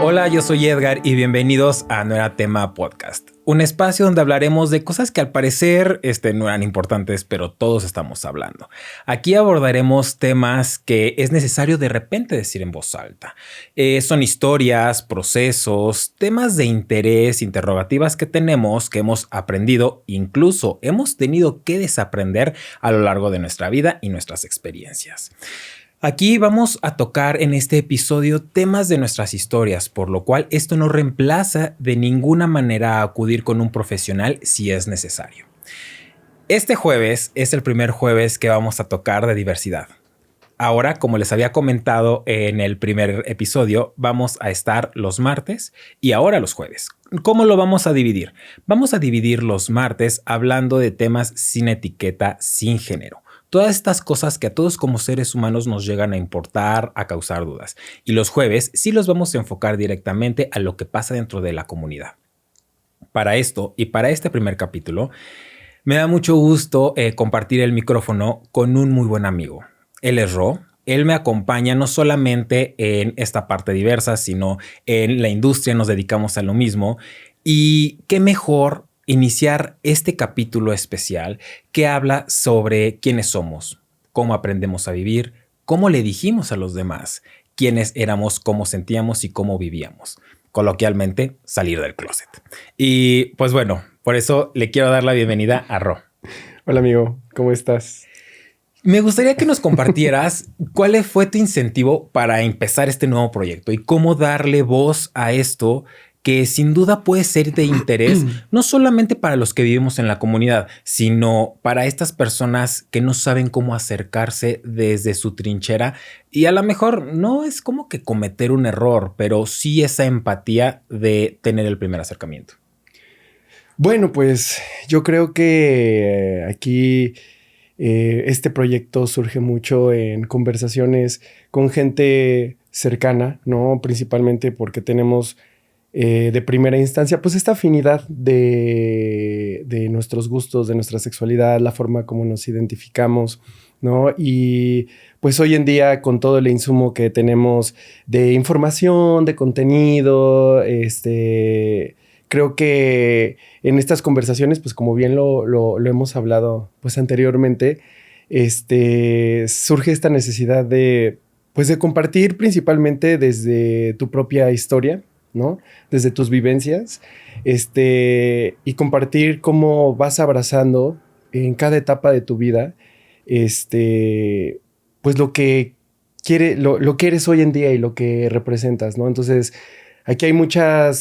Hola, yo soy Edgar y bienvenidos a No Era Tema Podcast, un espacio donde hablaremos de cosas que al parecer no eran importantes, pero todos estamos hablando. Aquí abordaremos temas que es necesario de repente decir en voz alta. Son historias, procesos, temas de interés, interrogativas que tenemos, que hemos aprendido, incluso hemos tenido que desaprender a lo largo de nuestra vida y nuestras experiencias. Aquí vamos a tocar en este episodio temas de nuestras historias, por lo cual esto no reemplaza de ninguna manera a acudir con un profesional si es necesario. Este jueves es el primer jueves que vamos a tocar de diversidad. Ahora, como les había comentado en el primer episodio, vamos a estar los martes y ahora los jueves. ¿Cómo lo vamos a dividir? Vamos a dividir los martes hablando de temas sin etiqueta, sin género. Todas estas cosas que a todos como seres humanos nos llegan a importar, a causar dudas. Y los jueves sí los vamos a enfocar directamente a lo que pasa dentro de la comunidad. Para esto y para este primer capítulo, me da mucho gusto compartir el micrófono con un muy buen amigo. Él es Ro. Él me acompaña no solamente en esta parte diversa, sino en la industria, nos dedicamos a lo mismo. Y qué mejor iniciar este capítulo especial que habla sobre quiénes somos, cómo aprendemos a vivir, cómo le dijimos a los demás, quiénes éramos, cómo sentíamos y cómo vivíamos. Coloquialmente, salir del closet. Y pues bueno, por eso le quiero dar la bienvenida a Ro. Hola amigo, ¿cómo estás? Me gustaría que nos compartieras cuál fue tu incentivo para empezar este nuevo proyecto y cómo darle voz a esto que sin duda puede ser de interés, no solamente para los que vivimos en la comunidad, sino para estas personas que no saben cómo acercarse desde su trinchera y a lo mejor no es como que cometer un error, pero sí esa empatía de tener el primer acercamiento. Bueno, pues yo creo que aquí este proyecto surge mucho en conversaciones con gente cercana, ¿no? Principalmente porque tenemos de primera instancia, pues esta afinidad de nuestros gustos, de nuestra sexualidad, la forma como nos identificamos, ¿no? Y pues hoy en día con todo el insumo que tenemos de información, de contenido, creo que en estas conversaciones, pues como bien lo hemos hablado pues anteriormente, surge esta necesidad de compartir principalmente desde tu propia historia, ¿no? Desde tus vivencias, y compartir cómo vas abrazando en cada etapa de tu vida, pues lo que que eres hoy en día y lo que representas, ¿no? Entonces, aquí hay mucha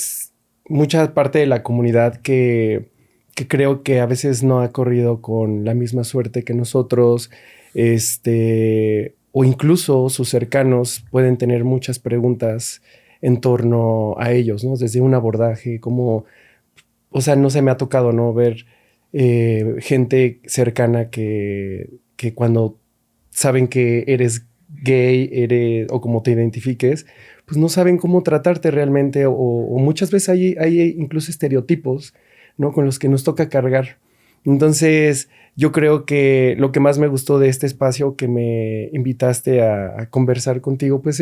parte de la comunidad que creo que a veces no ha corrido con la misma suerte que nosotros, o incluso sus cercanos pueden tener muchas preguntas en torno a ellos, ¿no? Desde un abordaje, como, o sea, no se me ha tocado, ¿no? Ver gente cercana que cuando saben que eres gay, o como te identifiques, pues no saben cómo tratarte realmente, o muchas veces hay incluso estereotipos, ¿no? Con los que nos toca cargar. Entonces, yo creo que lo que más me gustó de este espacio que me invitaste a conversar contigo, pues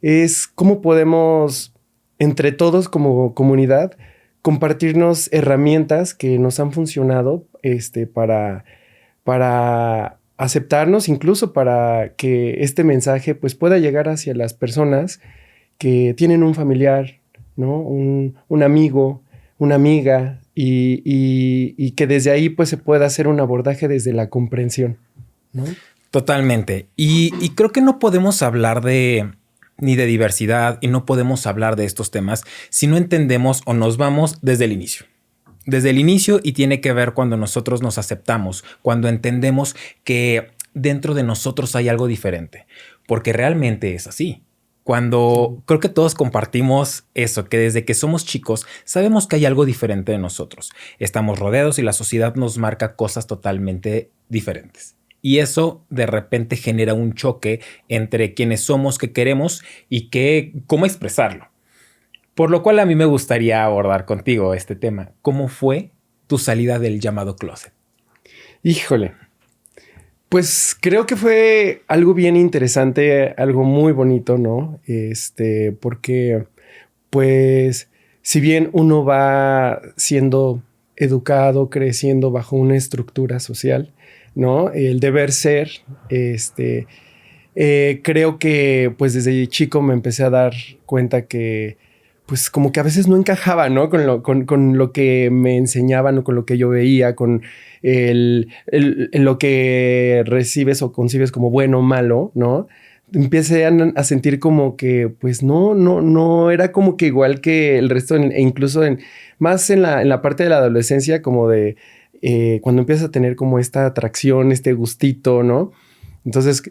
es cómo podemos, entre todos como comunidad, compartirnos herramientas que nos han funcionado para aceptarnos, incluso para que este mensaje pues, pueda llegar hacia las personas que tienen un familiar, ¿no? Un amigo, una amiga, y que desde ahí pues, se pueda hacer un abordaje desde la comprensión, ¿no? Totalmente. Y creo que no podemos hablar ni de diversidad y no podemos hablar de estos temas si no entendemos o nos vamos desde el inicio. Desde el inicio, y tiene que ver cuando nosotros nos aceptamos, cuando entendemos que dentro de nosotros hay algo diferente, porque realmente es así. Cuando creo que todos compartimos eso, que desde que somos chicos sabemos que hay algo diferente de nosotros. Estamos rodeados y la sociedad nos marca cosas totalmente diferentes. Y eso de repente genera un choque entre quienes somos, qué queremos y cómo expresarlo. Por lo cual a mí me gustaría abordar contigo este tema. ¿Cómo fue tu salida del llamado closet? Híjole. Pues creo que fue algo bien interesante, algo muy bonito, ¿no? Porque pues si bien uno va siendo educado, creciendo bajo una estructura social, ¿no? El deber ser, creo que pues desde chico me empecé a dar cuenta que pues como que a veces no encajaba, ¿no? Con lo que me enseñaban o con lo que yo veía, con lo que recibes o concibes como bueno o malo, ¿no? Empecé a sentir como que pues no era como que igual que el resto e incluso más en la parte de la adolescencia como de cuando empiezas a tener como esta atracción, este gustito, ¿no? Entonces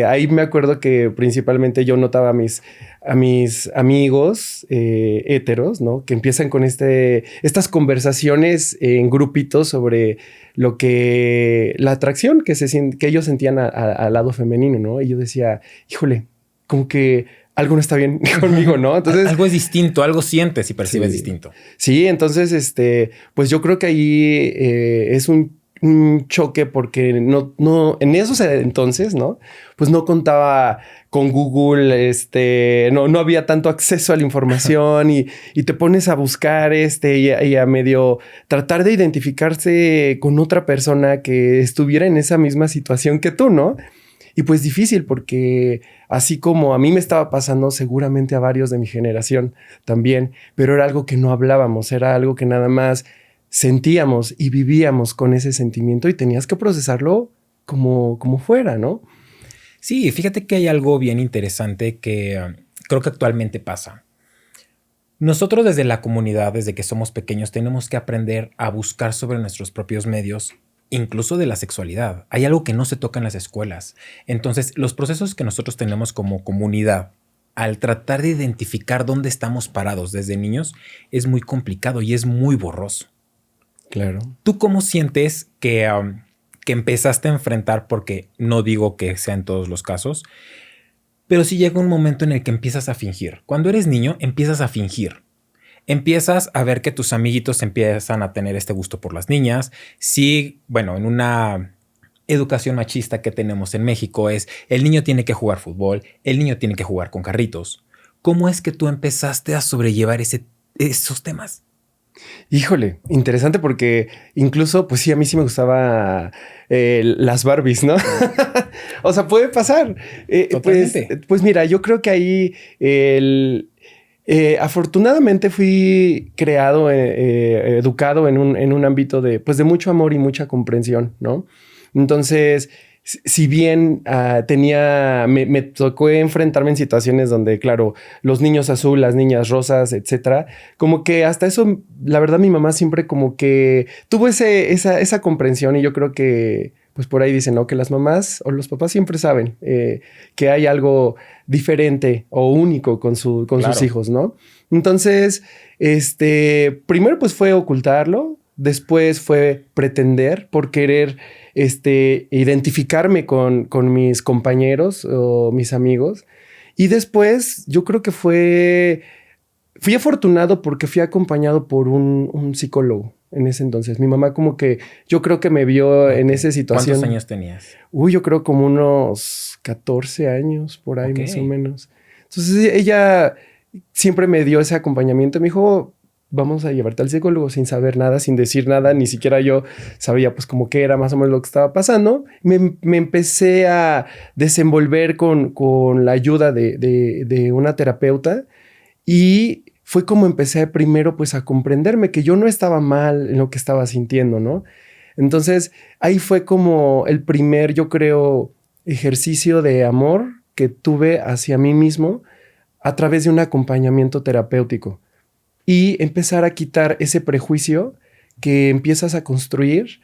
ahí me acuerdo que principalmente yo notaba a mis amigos héteros, ¿no? Que empiezan con estas conversaciones en grupitos sobre la atracción que ellos sentían al lado femenino, ¿no? Y yo decía, híjole, como que algo no está bien conmigo, ¿no? Entonces algo es distinto, algo sientes y percibes distinto. Sí, entonces, pues yo creo que ahí es un choque porque no, en esos entonces, ¿no? Pues no contaba con Google, no había tanto acceso a la información y te pones a buscar y a medio tratar de identificarse con otra persona que estuviera en esa misma situación que tú, ¿no? Y pues difícil porque así como a mí me estaba pasando, seguramente a varios de mi generación también, pero era algo que no hablábamos, era algo que nada más sentíamos y vivíamos con ese sentimiento y tenías que procesarlo como fuera, ¿no? Sí, fíjate que hay algo bien interesante que creo que actualmente pasa. Nosotros desde la comunidad, desde que somos pequeños, tenemos que aprender a buscar sobre nuestros propios medios, incluso de la sexualidad. Hay algo que no se toca en las escuelas. Entonces, los procesos que nosotros tenemos como comunidad, al tratar de identificar dónde estamos parados desde niños, es muy complicado y es muy borroso. Claro. ¿Tú cómo sientes que empezaste a enfrentar? Porque no digo que sea en todos los casos, pero sí llega un momento en el que empiezas a fingir. Cuando eres niño, empiezas a fingir. Empiezas a ver que tus amiguitos empiezan a tener este gusto por las niñas. Sí, bueno, en una educación machista que tenemos en México es el niño tiene que jugar fútbol, el niño tiene que jugar con carritos. ¿Cómo es que tú empezaste a sobrellevar esos temas? Híjole, interesante porque incluso, pues sí, a mí sí me gustaba las Barbies, ¿no? O sea, puede pasar. Pues mira, yo creo que ahí afortunadamente fui creado, educado en un ámbito de mucho amor y mucha comprensión, ¿no? Entonces, si bien me tocó enfrentarme en situaciones donde, claro, los niños azul, las niñas rosas, etcétera, como que hasta eso, la verdad, mi mamá siempre como que tuvo esa comprensión y yo creo que, pues por ahí dicen, ¿no? Que las mamás o los papás siempre saben que hay algo diferente o único con sus hijos, ¿no? Entonces, primero pues fue ocultarlo, después fue pretender por querer identificarme con mis compañeros o mis amigos. Y después yo creo que fui afortunado porque fui acompañado por un psicólogo en ese entonces. Mi mamá como que yo creo que me vio en esa situación. ¿Cuántos años tenías? Yo creo como unos 14 años por ahí más o menos. Entonces ella siempre me dio ese acompañamiento. Me dijo, vamos a llevarte al psicólogo sin saber nada, sin decir nada. Ni siquiera yo sabía pues como que era más o menos lo que estaba pasando. Me empecé a desenvolver con la ayuda de una terapeuta y fue como empecé primero pues a comprenderme que yo no estaba mal en lo que estaba sintiendo, ¿no? Entonces ahí fue como el primer, yo creo, ejercicio de amor que tuve hacia mí mismo a través de un acompañamiento terapéutico. Y empezar a quitar ese prejuicio que empiezas a construir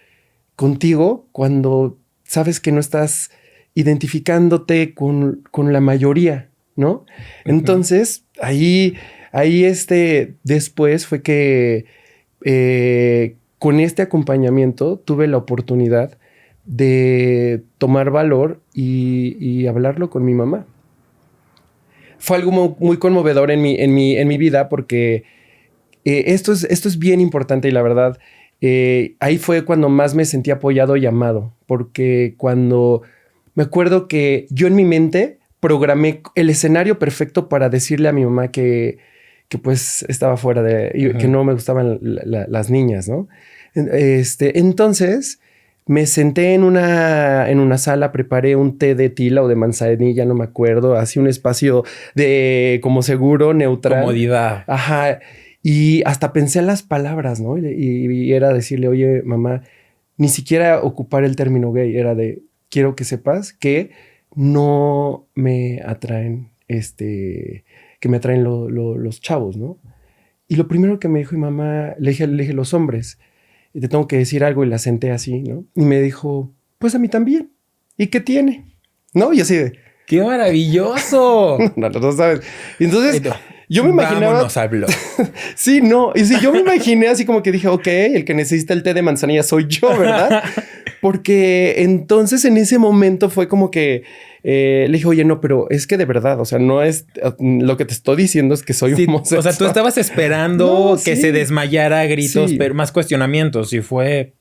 contigo cuando sabes que no estás identificándote con la mayoría, ¿no? Uh-huh. Entonces, ahí después fue que con este acompañamiento tuve la oportunidad de tomar valor y hablarlo con mi mamá. Fue algo muy, muy conmovedor en mi vida porque esto es bien importante y la verdad, ahí fue cuando más me sentí apoyado y amado, porque cuando me acuerdo que yo en mi mente programé el escenario perfecto para decirle a mi mamá que que pues estaba fuera de... y que no me gustaban las niñas, ¿no? Entonces me senté en una sala, preparé un té de tila o de manzanilla, no me acuerdo, así un espacio de como seguro, neutral. Comodidad. Ajá. Y hasta pensé en las palabras, ¿no? Y era decirle, oye, mamá, ni siquiera ocupar el término gay, era de, quiero que sepas que no me atraen, que me atraen los chavos, ¿no? Y lo primero que me dijo mi mamá, le dije los hombres, y te tengo que decir algo, y la senté así, ¿no? Y me dijo, pues a mí también. ¿Y qué tiene? ¿No? Y así de... ¡Qué maravilloso! no sabes. Y entonces... Yo me imaginaba... Vámonos al blog. Sí, no. Y sí, yo me imaginé así como que dije, ok, el que necesita el té de manzanilla soy yo, ¿verdad? Porque entonces en ese momento fue como que le dije, oye, no, pero es que de verdad, o sea, no es... Lo que te estoy diciendo es que soy homosexual. O sea, tú estabas esperando que se desmayara a gritos, pero más cuestionamientos. Y fue...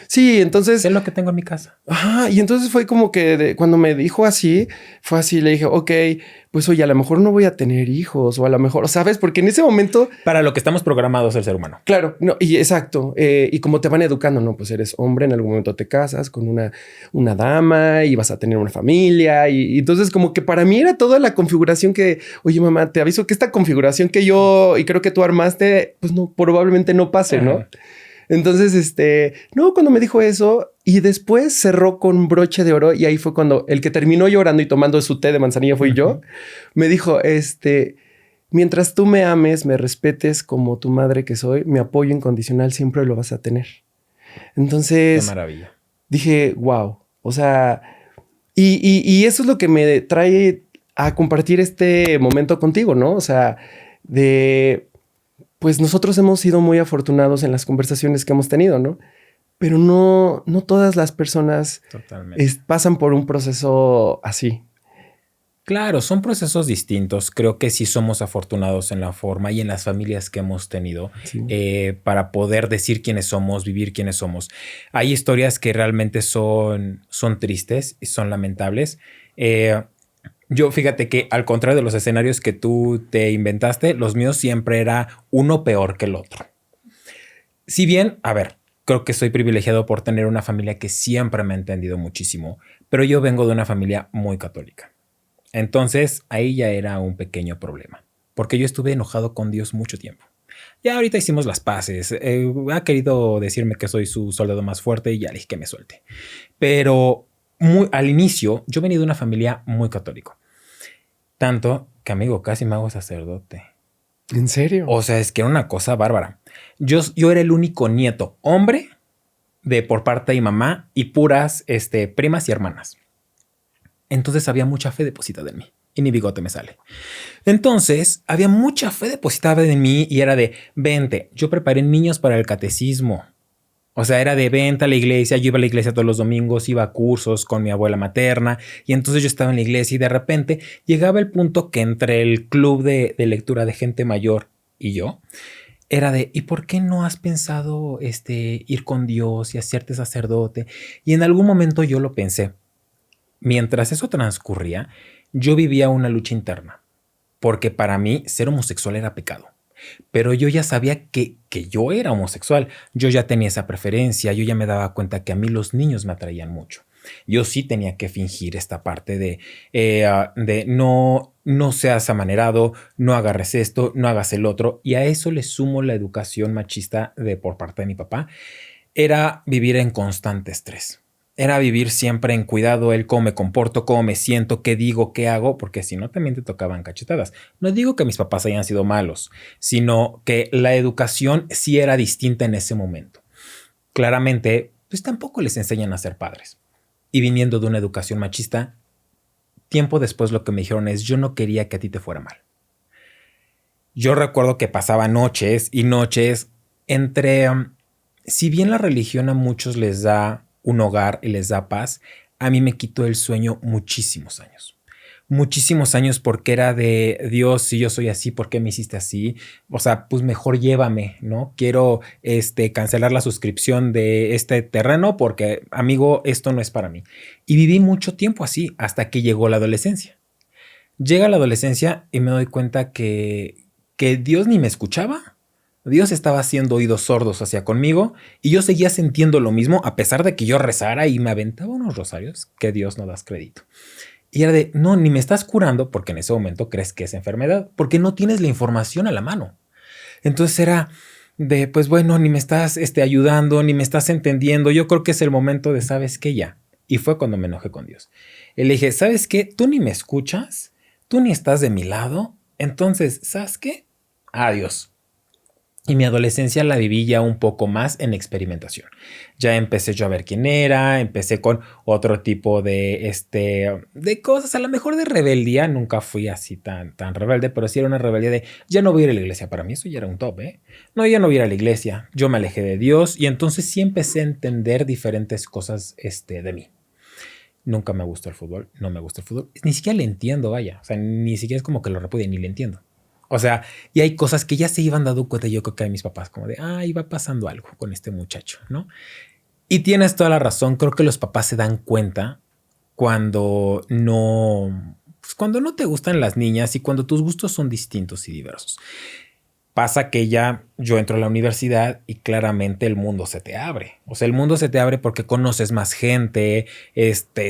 Sí, entonces... Es lo que tengo en mi casa. Ajá, y entonces fue como que cuando me dijo así, fue así, le dije, ok, pues oye, a lo mejor no voy a tener hijos o a lo mejor, ¿sabes? Porque en ese momento... Para lo que estamos programados el ser humano. Claro, no, y exacto. Y como te van educando, no, pues eres hombre, en algún momento te casas con una dama y vas a tener una familia. Y entonces como que para mí era toda la configuración que, oye, mamá, te aviso que esta configuración que yo y creo que tú armaste, pues no, probablemente no pase, ¿no? Entonces, no, cuando me dijo eso y después cerró con broche de oro y ahí fue cuando el que terminó llorando y tomando su té de manzanilla fui yo, me dijo, mientras tú me ames, me respetes como tu madre que soy, mi apoyo incondicional siempre lo vas a tener. Entonces, qué maravilla. Dije, wow, o sea, y eso es lo que me trae a compartir este momento contigo, ¿no? O sea, pues nosotros hemos sido muy afortunados en las conversaciones que hemos tenido, ¿no? Pero no todas las personas pasan por un proceso así. Claro, son procesos distintos. Creo que sí somos afortunados en la forma y en las familias que hemos tenido para poder decir quiénes somos, vivir quiénes somos. Hay historias que realmente son tristes y son lamentables. Yo fíjate que al contrario de los escenarios que tú te inventaste, los míos siempre era uno peor que el otro. Si bien, a ver, creo que soy privilegiado por tener una familia que siempre me ha entendido muchísimo, pero yo vengo de una familia muy católica. Entonces ahí ya era un pequeño problema, porque yo estuve enojado con Dios mucho tiempo. Ya ahorita hicimos las paces. Ha querido decirme que soy su soldado más fuerte y ya le dije que me suelte. Pero al inicio yo venía de una familia muy católica. Tanto que, amigo, casi me hago sacerdote. ¿En serio? O sea, es que era una cosa bárbara. Yo era el único nieto hombre por parte de mi mamá y puras primas y hermanas. Entonces había mucha fe depositada en mí. Y mi bigote me sale. Entonces había mucha fe depositada en mí y era de, vente, yo preparé niños para el catecismo. O sea, era de venta a la iglesia. Yo iba a la iglesia todos los domingos, iba a cursos con mi abuela materna. Y entonces yo estaba en la iglesia y de repente llegaba el punto que entre el club de lectura de gente mayor y yo, era de, ¿y por qué no has pensado ir con Dios y hacerte sacerdote? Y en algún momento yo lo pensé. Mientras eso transcurría, yo vivía una lucha interna. Porque para mí ser homosexual era pecado. Pero yo ya sabía que yo era homosexual. Yo ya tenía esa preferencia. Yo ya me daba cuenta que a mí los niños me atraían mucho. Yo sí tenía que fingir esta parte de no seas amanerado, no agarres esto, no hagas el otro. Y a eso le sumo la educación machista por parte de mi papá. Era vivir en constante estrés. Era vivir siempre en cuidado, el cómo me comporto, cómo me siento, qué digo, qué hago, porque si no también te tocaban cachetadas. No digo que mis papás hayan sido malos, sino que la educación sí era distinta en ese momento. Claramente, pues tampoco les enseñan a ser padres. Y viniendo de una educación machista, tiempo después lo que me dijeron es, yo no quería que a ti te fuera mal. Yo recuerdo que pasaba noches y noches entre, si bien la religión a muchos les da un hogar y les da paz, a mí me quitó el sueño muchísimos años. Muchísimos años porque era de Dios, si yo soy así, ¿por qué me hiciste así? O sea, pues mejor llévame, ¿no? Quiero cancelar la suscripción de este terreno porque, amigo, esto no es para mí. Y viví mucho tiempo así hasta que llegó la adolescencia. Llega la adolescencia y me doy cuenta que que Dios ni me escuchaba. Dios estaba haciendo oídos sordos hacia conmigo y yo seguía sintiendo lo mismo a pesar de que yo rezara y me aventaba unos rosarios que Dios no das crédito. Y era de, no, ni me estás curando porque en ese momento crees que es enfermedad, porque no tienes la información a la mano. Entonces era de, pues bueno, ni me estás ayudando, ni me estás entendiendo. Yo creo que es el momento de, ¿sabes qué? Ya. Y fue cuando me enojé con Dios. Y le dije, ¿sabes qué? Tú ni me escuchas, tú ni estás de mi lado. Entonces, ¿sabes qué? Adiós. Y mi adolescencia la viví ya un poco más en experimentación. Ya empecé yo a ver quién era, empecé con otro tipo de cosas, a lo mejor de rebeldía. Nunca fui así tan rebelde, pero sí era una rebeldía de ya no voy a ir a la iglesia. Para mí eso ya era un top, ¿eh? No, ya no voy a ir a la iglesia. Yo me alejé de Dios y entonces sí empecé a entender diferentes cosas de mí. Nunca me gustó el fútbol, no me gusta el fútbol. Ni siquiera le entiendo, vaya. O sea, ni siquiera es como que lo repudie, ni le entiendo. O sea, y hay cosas que ya se iban dando cuenta, yo creo que a mis papás, como de, iba pasando algo con este muchacho, ¿no? Y tienes toda la razón, creo que los papás se dan cuenta cuando pues cuando no te gustan las niñas y cuando tus gustos son distintos y diversos. Pasa que ya yo entro a la universidad y claramente el mundo se te abre. O sea, el mundo se te abre porque conoces más gente,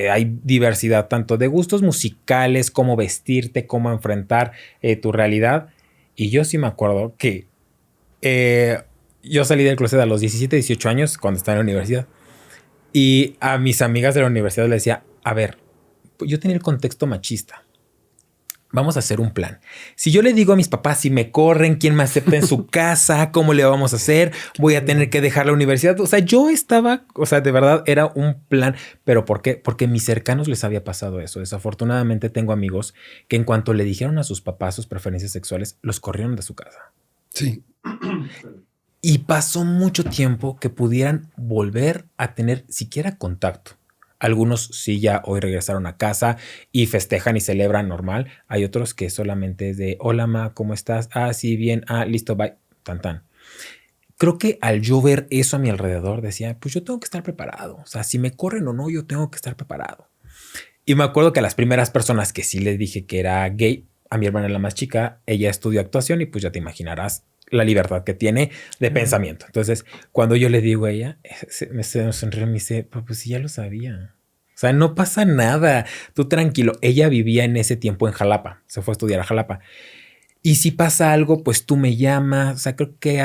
hay diversidad tanto de gustos musicales, cómo vestirte, cómo enfrentar tu realidad. Y yo sí me acuerdo que yo salí del closet a los 17, 18 años cuando estaba en la universidad. Y a mis amigas de la universidad les decía, a ver, yo tenía el contexto machista. Vamos a hacer un plan. Si yo le digo a mis papás si me corren, quién me acepta en su casa, cómo le vamos a hacer, voy a tener que dejar la universidad. O sea, yo estaba, o sea, de verdad era un plan. ¿Pero por qué? Porque a mis cercanos les había pasado eso. Desafortunadamente tengo amigos que en cuanto le dijeron a sus papás sus preferencias sexuales, los corrieron de su casa. Sí. Y pasó mucho tiempo que pudieran volver a tener siquiera contacto. Algunos sí ya hoy regresaron a casa y festejan y celebran normal. Hay otros que solamente es de, hola ma, ¿cómo estás? Sí, bien. Listo, bye. Tan. Creo que al yo ver eso a mi alrededor decía, pues yo tengo que estar preparado. O sea, si me corren o no, yo tengo que estar preparado. Y me acuerdo que a las primeras personas que sí les dije que era gay, a mi hermana la más chica, ella estudió actuación y pues ya te imaginarás la libertad que tiene de pensamiento. Entonces, cuando yo le digo a ella, me sonríe y me dice, pues sí, ya lo sabía. O sea, no pasa nada. Tú tranquilo. Ella vivía en ese tiempo en Jalapa. Se fue a estudiar a Jalapa. Y si pasa algo, pues tú me llamas. O sea, creo que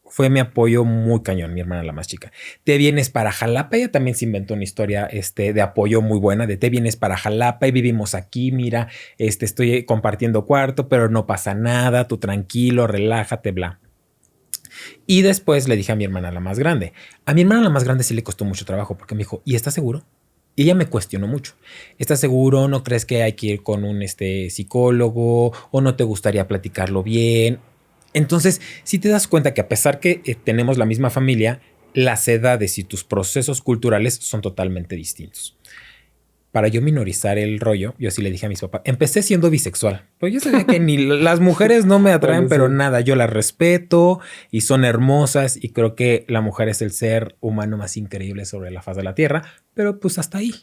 fue mi apoyo muy cañón, mi hermana la más chica. Te vienes para Jalapa. Ella también se inventó una historia de apoyo muy buena de te vienes para Jalapa y vivimos aquí. Mira, estoy compartiendo cuarto, pero no pasa nada. Tú tranquilo, relájate, bla. Y después le dije a mi hermana la más grande. A mi hermana la más grande sí le costó mucho trabajo porque me dijo, ¿y estás seguro? Y ella me cuestionó mucho. ¿Estás seguro? ¿No crees que hay que ir con un psicólogo? ¿O no te gustaría platicarlo bien? Entonces, si te das cuenta que a pesar que tenemos la misma familia, las edades y tus procesos culturales son totalmente distintos. Para yo minorizar el rollo, yo sí le dije a mis papás, empecé siendo bisexual. Pues yo sabía que ni las mujeres no me atraen, pero nada, yo las respeto y son hermosas y creo que la mujer es el ser humano más increíble sobre la faz de la tierra, pero pues hasta ahí.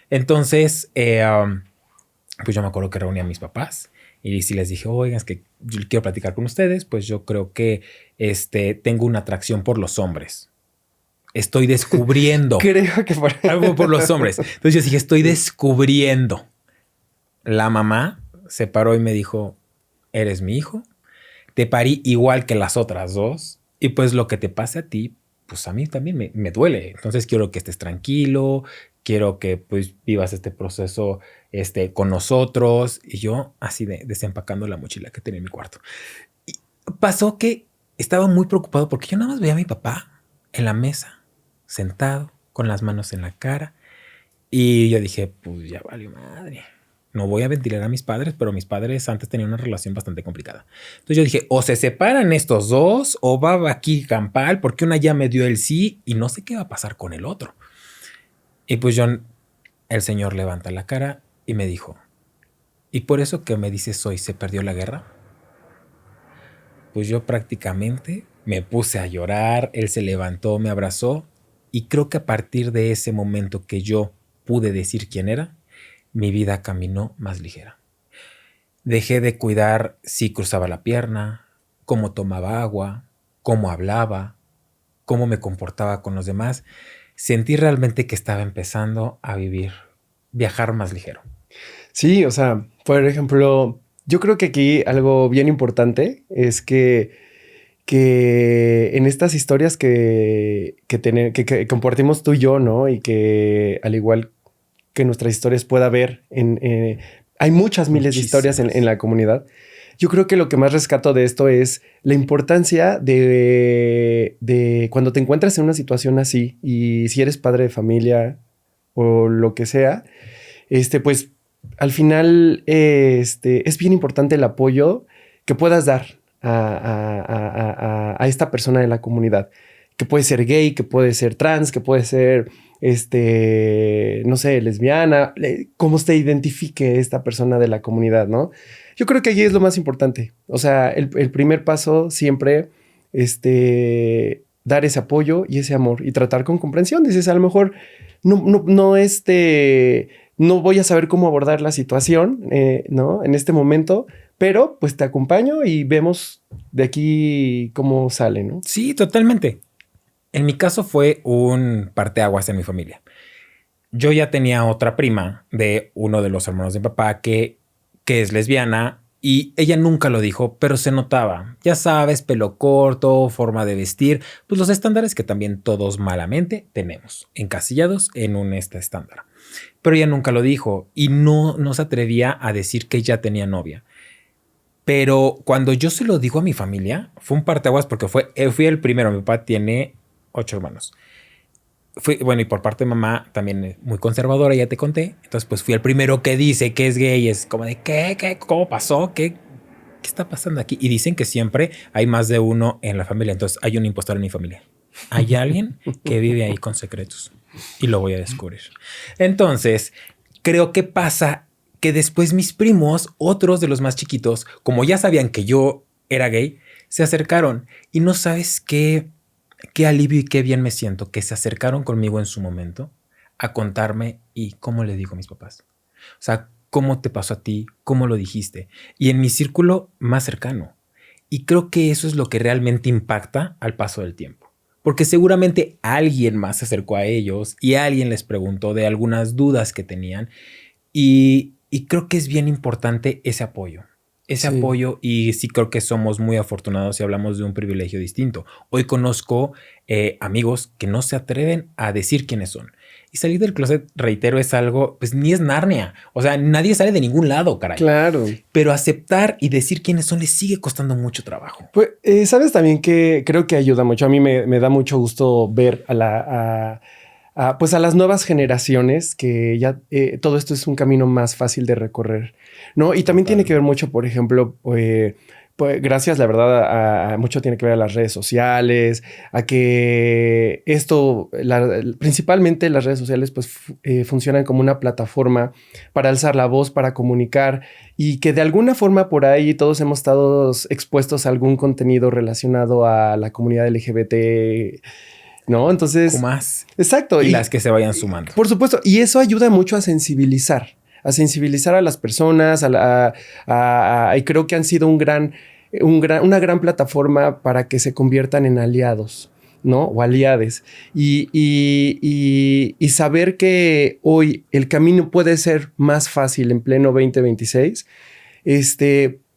Entonces, pues yo me acuerdo que reuní a mis papás y sí les dije, oigan, es que yo quiero platicar con ustedes, pues yo creo que tengo una atracción por los hombres. Estoy descubriendo. Creo que algo por los hombres. Entonces yo dije, estoy descubriendo. La mamá se paró y me dijo, eres mi hijo, te parí igual que las otras dos y pues lo que te pase a ti, pues a mí también me duele. Entonces quiero que estés tranquilo, quiero que pues vivas este proceso con nosotros. Y yo así desempacando la mochila que tenía en mi cuarto. Y pasó que estaba muy preocupado porque yo nada más veía a mi papá en la mesa, sentado, con las manos en la cara. Y yo dije, pues ya valió madre. No voy a ventilar a mis padres, pero mis padres antes tenían una relación bastante complicada. Entonces yo dije, o se separan estos dos, o va aquí campal, porque una ya me dio el sí y no sé qué va a pasar con el otro. Y pues el señor levanta la cara y me dijo, ¿y por eso que me dices hoy se perdió la guerra? Pues yo prácticamente me puse a llorar, él se levantó, me abrazó y creo que a partir de ese momento que yo pude decir quién era, mi vida caminó más ligera. Dejé de cuidar si cruzaba la pierna, cómo tomaba agua, cómo hablaba, cómo me comportaba con los demás. Sentí realmente que estaba empezando a viajar más ligero. Sí, o sea, por ejemplo, yo creo que aquí algo bien importante es que en estas historias que compartimos tú y yo, ¿no? Y que al igual que nuestras historias pueda haber hay muchas miles de historias en la comunidad. Yo creo que lo que más rescato de esto es la importancia de cuando te encuentras en una situación así y si eres padre de familia o lo que sea, pues al final es bien importante el apoyo que puedas dar a esta persona de la comunidad, que puede ser gay, que puede ser trans, que puede ser, no sé, lesbiana, cómo se identifique esta persona de la comunidad, ¿no? Yo creo que allí es lo más importante. O sea, el primer paso siempre, dar ese apoyo y ese amor y tratar con comprensión. Dices, a lo mejor no voy a saber cómo abordar la situación, ¿no? En este momento, pero pues te acompaño y vemos de aquí cómo sale, ¿no? Sí, totalmente. En mi caso fue un parteaguas en mi familia. Yo ya tenía otra prima de uno de los hermanos de mi papá que es lesbiana y ella nunca lo dijo, pero se notaba. Ya sabes, pelo corto, forma de vestir, pues los estándares que también todos malamente tenemos, encasillados en un estándar. Pero ella nunca lo dijo y no se atrevía a decir que ya tenía novia. Pero cuando yo se lo digo a mi familia, fue un parteaguas porque fui el primero. Mi papá tiene 8 hermanos. Bueno, y por parte de mamá también muy conservadora, ya te conté. Entonces, pues fui el primero que dice que es gay. Es como de, ¿qué? ¿Cómo pasó? ¿Qué está pasando aquí? Y dicen que siempre hay más de uno en la familia. Entonces, hay un impostor en mi familia. Hay alguien que vive ahí con secretos. Y lo voy a descubrir. Entonces, creo que pasa que después mis primos, otros de los más chiquitos, como ya sabían que yo era gay, se acercaron. Y no sabes qué alivio y qué bien me siento que se acercaron conmigo en su momento a contarme y cómo le digo a mis papás. O sea, cómo te pasó a ti, cómo lo dijiste. Y en mi círculo más cercano. Y creo que eso es lo que realmente impacta al paso del tiempo. Porque seguramente alguien más se acercó a ellos y alguien les preguntó de algunas dudas que tenían. Y creo que es bien importante ese apoyo. Ese apoyo, y sí creo que somos muy afortunados si hablamos de un privilegio distinto. Hoy conozco amigos que no se atreven a decir quiénes son. Y salir del closet, reitero, es algo, pues ni es Narnia. O sea, nadie sale de ningún lado, caray. Claro. Pero aceptar y decir quiénes son les sigue costando mucho trabajo. Pues, sabes también que creo que ayuda mucho. A mí me da mucho gusto ver pues a las nuevas generaciones que ya todo esto es un camino más fácil de recorrer, ¿no? Y también tiene que ver mucho, por ejemplo, pues gracias, la verdad, a mucho tiene que ver a las redes sociales, a que principalmente las redes sociales pues funcionan como una plataforma para alzar la voz, para comunicar y que de alguna forma por ahí todos hemos estado expuestos a algún contenido relacionado a la comunidad LGBT, ¿no? Entonces... Más. Exacto. Y las que se vayan sumando. Por supuesto. Y eso ayuda mucho a sensibilizar a las personas, y creo que han sido una gran plataforma para que se conviertan en aliados, ¿no? O aliades. Y saber que hoy el camino puede ser más fácil en pleno 2026,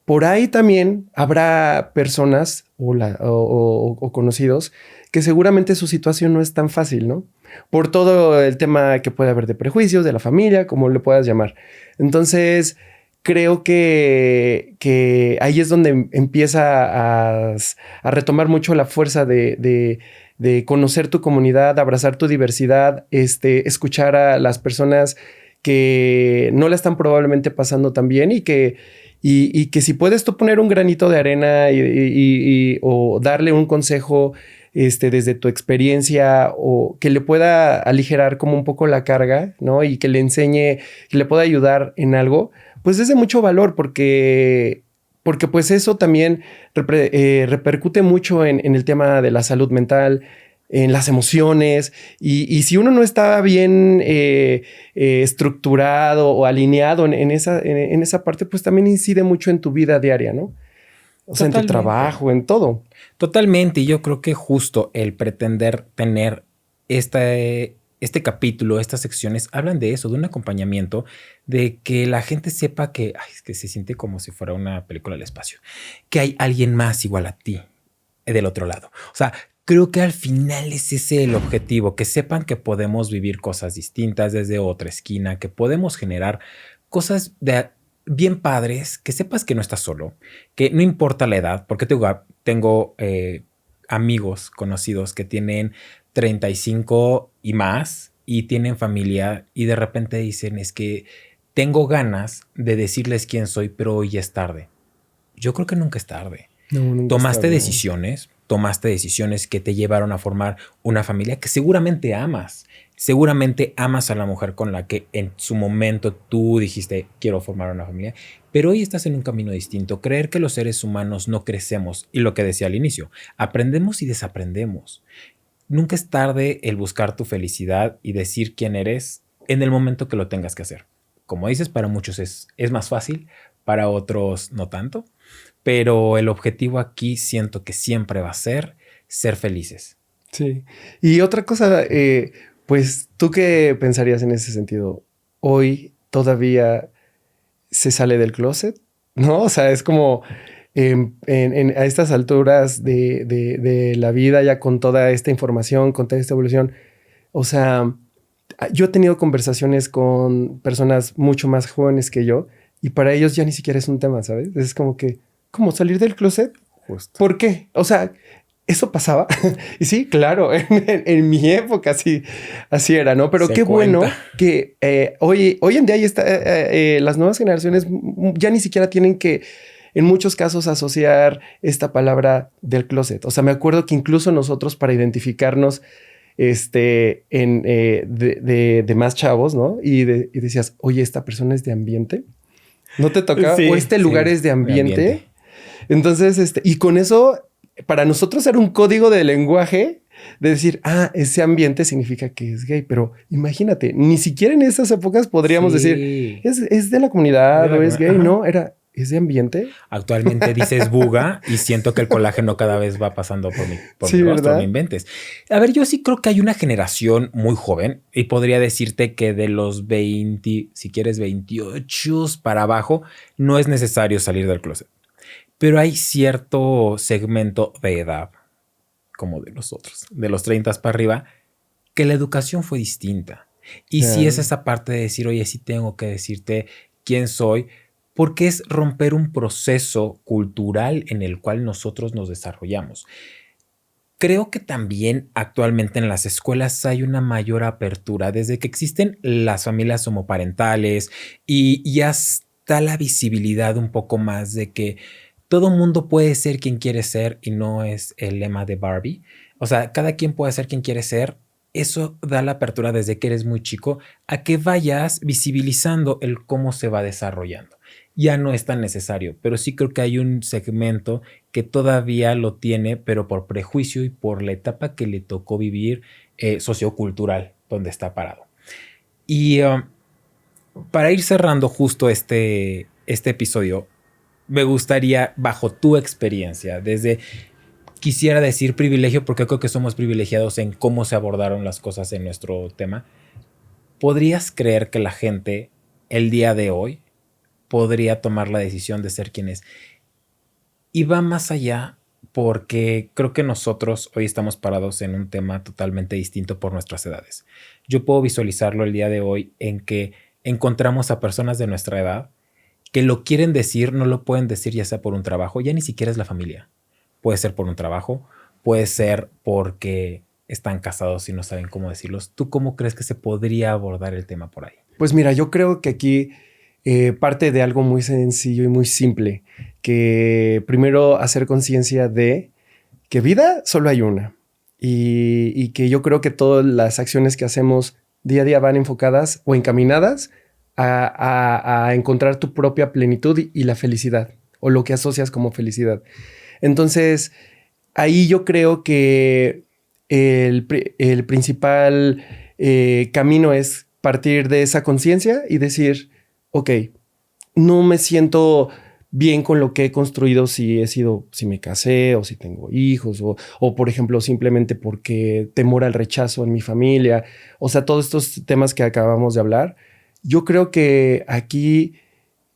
por ahí también habrá personas o conocidos que seguramente su situación no es tan fácil, ¿no? Por todo el tema que puede haber de prejuicios, de la familia, como le puedas llamar. Entonces, creo que ahí es donde empieza a retomar mucho la fuerza de conocer tu comunidad, abrazar tu diversidad, escuchar a las personas que no la están probablemente pasando tan bien y que si puedes tú poner un granito de arena o darle un consejo desde tu experiencia o que le pueda aligerar como un poco la carga, ¿no? Y que le enseñe, que le pueda ayudar en algo, pues es de mucho valor porque pues eso también repercute mucho en el tema de la salud mental, en las emociones. Y si uno no está bien estructurado o alineado en esa parte, pues también incide mucho en tu vida diaria, ¿no? O sea, en tu trabajo, en todo. Totalmente. Y yo creo que justo el pretender tener este capítulo, estas secciones, hablan de eso, de un acompañamiento, de que la gente sepa que, es que se siente como si fuera una película del espacio, que hay alguien más igual a ti del otro lado. O sea, creo que al final es ese el objetivo, que sepan que podemos vivir cosas distintas desde otra esquina, que podemos generar cosas bien padres, que sepas que no estás solo, que no importa la edad, porque tengo amigos conocidos que tienen 35 y más y tienen familia y de repente dicen es que tengo ganas de decirles quién soy, pero hoy ya es tarde. Yo creo que nunca es tarde. No, nunca Tomaste decisiones que te llevaron a formar una familia que seguramente amas. Seguramente amas a la mujer con la que en su momento tú dijiste quiero formar una familia, pero hoy estás en un camino distinto. Creer que los seres humanos no crecemos y lo que decía al inicio, aprendemos y desaprendemos. Nunca es tarde el buscar tu felicidad y decir quién eres en el momento que lo tengas que hacer. Como dices, para muchos es más fácil, para otros no tanto. Pero el objetivo aquí siento que siempre va a ser felices. Sí. Y otra cosa, pues, ¿tú qué pensarías en ese sentido? ¿Hoy todavía se sale del closet? ¿No? O sea, es como a estas alturas de la vida, ya con toda esta información, con toda esta evolución. O sea, yo he tenido conversaciones con personas mucho más jóvenes que yo y para ellos ya ni siquiera es un tema, ¿sabes? Es como que, ¿cómo salir del closet? Justo. ¿Por qué? O sea, ¿eso pasaba? Y sí, claro, en mi época así era, ¿no? Pero qué bueno que hoy en día ya está, las nuevas generaciones ya ni siquiera tienen que, en muchos casos, asociar esta palabra del closet. O sea, me acuerdo que incluso nosotros para identificarnos de más chavos, ¿no? Y decías, oye, ¿esta persona es de ambiente? ¿No te tocaba? Sí, o este lugar es de ambiente. Entonces, y con eso, para nosotros era un código de lenguaje de decir, ese ambiente significa que es gay. Pero imagínate, ni siquiera en esas épocas podríamos decir, es de la comunidad o es gay. Ajá. No, ¿es de ambiente? Actualmente dices buga y siento que el colágeno cada vez va pasando por mi rostro, no inventes. A ver, yo sí creo que hay una generación muy joven y podría decirte que de los 20, si quieres 28 para abajo, no es necesario salir del closet. Pero hay cierto segmento de edad, como de nosotros, de los 30 para arriba, que la educación fue distinta. Y sí es esa parte de decir, oye, sí tengo que decirte quién soy, porque es romper un proceso cultural en el cual nosotros nos desarrollamos. Creo que también actualmente en las escuelas hay una mayor apertura desde que existen las familias homoparentales y ya está la visibilidad un poco más de que todo mundo puede ser quien quiere ser y no es el lema de Barbie. O sea, cada quien puede ser quien quiere ser. Eso da la apertura desde que eres muy chico a que vayas visibilizando el cómo se va desarrollando. Ya no es tan necesario, pero sí creo que hay un segmento que todavía lo tiene, pero por prejuicio y por la etapa que le tocó vivir sociocultural, donde está parado. Y para ir cerrando justo este episodio, me gustaría, bajo tu experiencia, quisiera decir privilegio, porque creo que somos privilegiados en cómo se abordaron las cosas en nuestro tema. ¿Podrías creer que la gente el día de hoy podría tomar la decisión de ser quien es? Y va más allá, porque creo que nosotros hoy estamos parados en un tema totalmente distinto por nuestras edades. Yo puedo visualizarlo el día de hoy en que encontramos a personas de nuestra edad que lo quieren decir, no lo pueden decir ya sea por un trabajo, ya ni siquiera es la familia. Puede ser por un trabajo, puede ser porque están casados y no saben cómo decirlos. ¿Tú cómo crees que se podría abordar el tema por ahí? Pues mira, yo creo que aquí parte de algo muy sencillo y muy simple, que primero hacer conciencia de que vida solo hay una y que yo creo que todas las acciones que hacemos día a día van enfocadas o encaminadas a encontrar tu propia plenitud y la felicidad o lo que asocias como felicidad. Entonces, ahí yo creo que el principal camino es partir de esa conciencia y decir, ok, no me siento bien con lo que he construido si me casé o si tengo hijos o por ejemplo, simplemente porque temor al rechazo en mi familia. O sea, todos estos temas que acabamos de hablar. Yo creo que aquí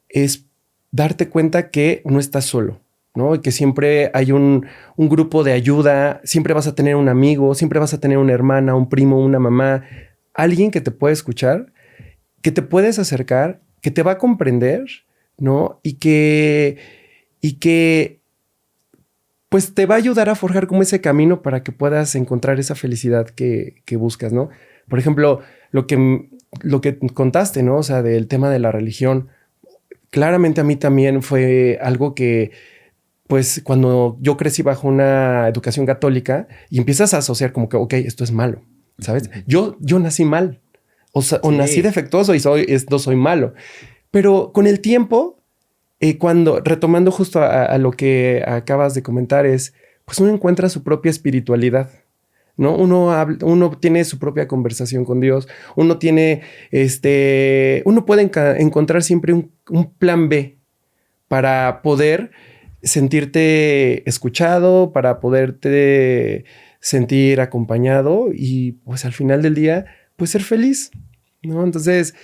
es darte cuenta que no estás solo, ¿no? Y que siempre hay un grupo de ayuda, siempre vas a tener un amigo, siempre vas a tener una hermana, un primo, una mamá, alguien que te puede escuchar, que te puedes acercar, que te va a comprender, ¿no? Y que pues te va a ayudar a forjar como ese camino para que puedas encontrar esa felicidad que buscas, ¿no? Por ejemplo, lo que contaste, ¿no? O sea, del tema de la religión, claramente a mí también fue algo que, pues, cuando yo crecí bajo una educación católica y empiezas a asociar como que, ok, esto es malo, ¿sabes? Yo nací mal, o sea, o nací defectuoso y soy malo. Pero con el tiempo, retomando justo a lo que acabas de comentar, pues uno encuentra su propia espiritualidad, ¿no? Uno tiene su propia conversación con Dios, uno puede encontrar siempre un plan B para poder sentirte escuchado, para poderte sentir acompañado y pues al final del día, pues ser feliz, ¿no? Entonces,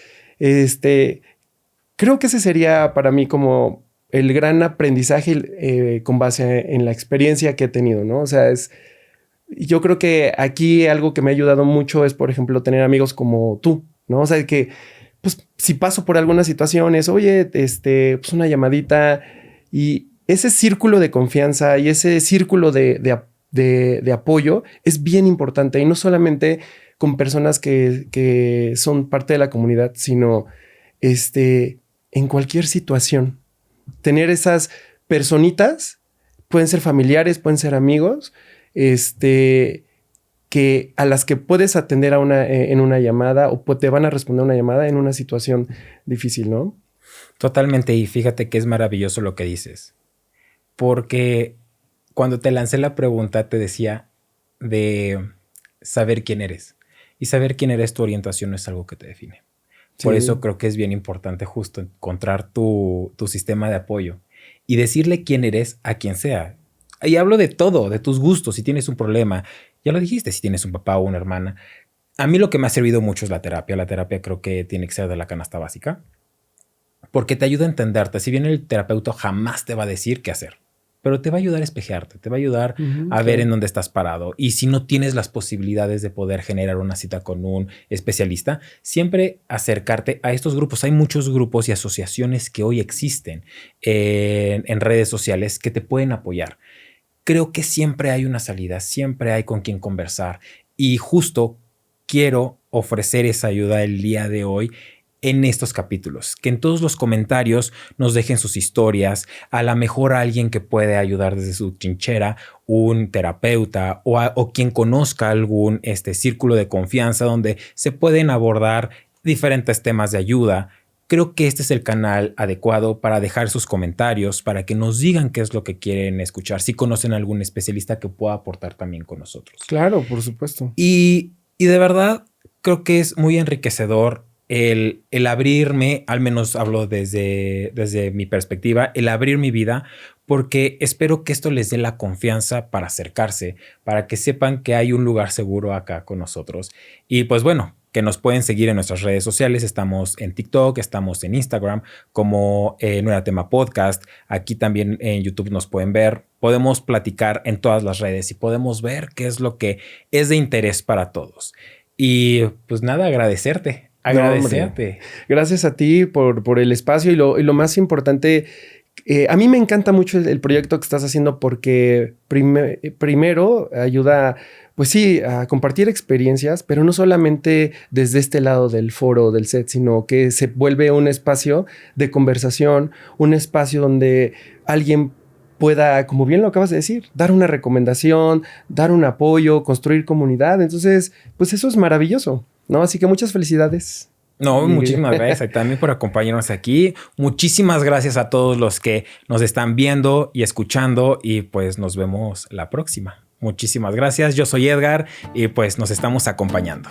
creo que ese sería para mí como el gran aprendizaje con base en la experiencia que he tenido, ¿no? O sea, yo creo que aquí algo que me ha ayudado mucho es, por ejemplo, tener amigos como tú, ¿no? O sea, que pues si paso por algunas situaciones, oye, pues una llamadita y ese círculo de confianza y ese círculo de apoyo es bien importante y no solamente con personas que son parte de la comunidad, sino en cualquier situación. Tener esas personitas, pueden ser familiares, pueden ser amigos, que a las que puedes atender en una llamada o te van a responder una llamada en una situación difícil, ¿no? Totalmente. Y fíjate que es maravilloso lo que dices. Porque cuando te lancé la pregunta te decía de saber quién eres. Y saber quién eres, tu orientación no es algo que te define. Por eso creo que es bien importante justo encontrar tu sistema de apoyo y decirle quién eres a quien sea. Y hablo de todo, de tus gustos. Si tienes un problema, ya lo dijiste, si tienes un papá o una hermana. A mí lo que me ha servido mucho es la terapia. La terapia creo que tiene que ser de la canasta básica porque te ayuda a entenderte. Si bien el terapeuta jamás te va a decir qué hacer, pero te va a ayudar a espejearte, te va a ayudar a ver en dónde estás parado. Y si no tienes las posibilidades de poder generar una cita con un especialista, siempre acercarte a estos grupos. Hay muchos grupos y asociaciones que hoy existen en redes sociales que te pueden apoyar. Creo que siempre hay una salida, siempre hay con quien conversar. Y justo quiero ofrecer esa ayuda el día de hoy en estos capítulos, que en todos los comentarios nos dejen sus historias, a lo mejor alguien que puede ayudar desde su trinchera, un terapeuta o quien conozca algún círculo de confianza donde se pueden abordar diferentes temas de ayuda. Creo que este es el canal adecuado para dejar sus comentarios, para que nos digan qué es lo que quieren escuchar, si conocen a algún especialista que pueda aportar también con nosotros. Claro, por supuesto. Y de verdad creo que es muy enriquecedor el abrirme, al menos hablo desde mi perspectiva, el abrir mi vida, porque espero que esto les dé la confianza para acercarse, para que sepan que hay un lugar seguro acá con nosotros. Y pues bueno, que nos pueden seguir en nuestras redes sociales. Estamos en TikTok, estamos en Instagram como No Era Tema Podcast. Aquí también en YouTube nos pueden ver. Podemos platicar en todas las redes y podemos ver qué es lo que es de interés para todos. Y pues nada, agradecerte. Agradecerte. No, gracias a ti por el espacio y lo más importante, a mí me encanta mucho el proyecto que estás haciendo porque primero ayuda, pues sí, a compartir experiencias, pero no solamente desde este lado del foro, del set, sino que se vuelve un espacio de conversación, un espacio donde alguien pueda, como bien lo acabas de decir, dar una recomendación, dar un apoyo, construir comunidad. Entonces, pues eso es maravilloso, ¿no? Así que muchas felicidades. No, muchísimas gracias también por acompañarnos aquí. Muchísimas gracias a todos los que nos están viendo y escuchando y pues nos vemos la próxima. Muchísimas gracias. Yo soy Edgar y pues nos estamos acompañando.